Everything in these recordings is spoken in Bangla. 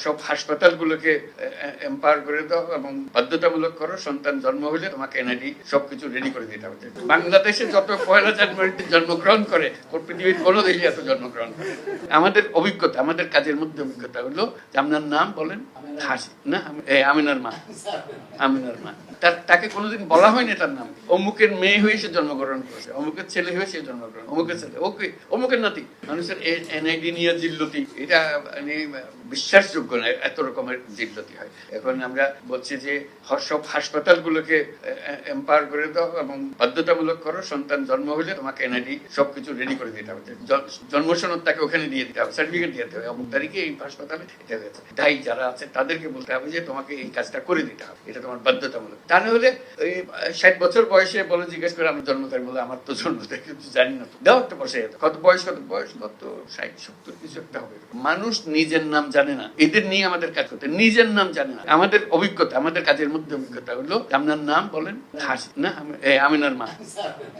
সব হাসপাতালগুলোকে এম্পাওয়ার করে দাও এবং বাধ্যতামূলক করো, সন্তান জন্ম হলে তোমাকে এনআইডি সবকিছু রেডি করে দিতে হবে। বাংলাদেশে যত পয়লা জানুয়ারিতে জন্মগ্রহণ করে পৃথিবীর কোনো দেশে এত জন্মগ্রহণ করে। আমাদের অভিজ্ঞতা, আমাদের কাজের মধ্যে অভিজ্ঞতা হলো যে আপনার নাম বলেন হাসি না, আমিনার মা, আমিনার মা। তাকে কোনোদিন বলা হয়নি তার নাম অমুকের মেয়ে হয়ে সে জন্মগ্রহণ করেছে, অমুকের ছেলে হয়ে সে জন্মগ্রহণ, অমুকের ছেলে ওকে অমুকের নাতি। মানুষের এনআইডি নিয়ে জিল্লতি, এটা বিশ্বাসযোগ্য না, এত রকমের জিল্লতি হয়। এখন আমরা বলছি যে সব হাসপাতালগুলোকে এম্পাওয়ার করে দাও এবং বাধ্যতামূলক করো, সন্তান জন্ম হলে তোমাকে এনআইডি সবকিছু রেডি করে দিতে হবে। জন্ম সনদ তাকে ওখানে দিয়ে দিতে হবে, সার্টিফিকেট দিতে হবে, অমুক তারিখে এই হাসপাতালে এটা হয়েছে। তাই যারা আছে তাদেরকে বলতে হবে যে তোমাকে এই কাজটা করে দিতে হবে, এটা তোমার বাধ্যতামূলক। তা না হলে ওই 60 বছর বয়সে বলে জিজ্ঞেস করে আমার জন্ম তারিখ, বলে আমার তো জন্ম তারিখ কিন্তু জানি না, তো দাও একটা বসে কত বয়স, কত 60-70 কিছু একটা হবে। মানুষ নিজের নাম জানে না, এদের নিয়ে আমাদের কাজ করতে, নিজের নাম জানে না। আমাদের অভিজ্ঞতা, আমাদের কাজের মধ্যে অভিজ্ঞতা হলো আপনার নাম বলেন হাসি না, আমিনার মা,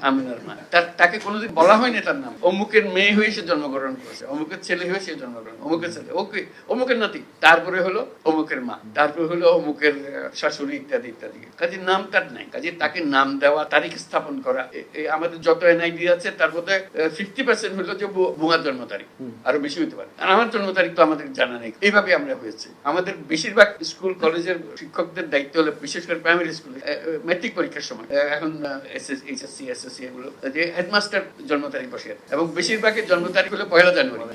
আমিনার মা। তাকে কোনোদিন বলা হয়নি তার নাম অমুকের মেয়ে হয়ে সে জন্মগ্রহণ করেছে, অমুকের ছেলে হয়ে সে জন্মগ্রহণ, অমুকের ছেলে ওকে অমুকের নাতি, তারপরে হলো অমুকের মা, তারপরে হলো অমুকের শাশুড়ি, ইত্যাদি ইত্যাদি। কাজে নাম তার নাই, কাজে তাকে নাম দেওয়া, তারিখ স্থাপন করা। আমাদের যত এনআইডি আছে তার মধ্যে 50% হলো যে বুঙার জন্ম তারিখ, আরো বেশি হতে পারে। আর আমার জন্ম তারিখ তো আমাদের জানা নেই। এইভাবে আমরা হয়েছে। আমাদের বেশিরভাগ স্কুল কলেজের শিক্ষকদের দায়িত্ব হলো, বিশেষ করে প্রাইমারি স্কুলে ম্যাট্রিক পরীক্ষার সময়, এখন এইচএসসি এসএসসি এগুলো, যে হেডমাস্টার জন্ম তারিখ বসে, এবং বেশিরভাগের জন্ম তারিখ হলো 1 জানুয়ারি।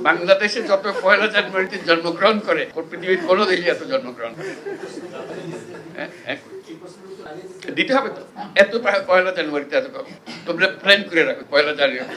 বাংলাদেশে যত পয়লা জানুয়ারিতে জন্মগ্রহণ করে পৃথিবীর কোনো দেশে এত জন্মগ্রহণ দিতে হবে। তো এত পয়লা জানুয়ারিতে এত তোমরা প্ল্যান করে রাখো 1 জানুয়ারি।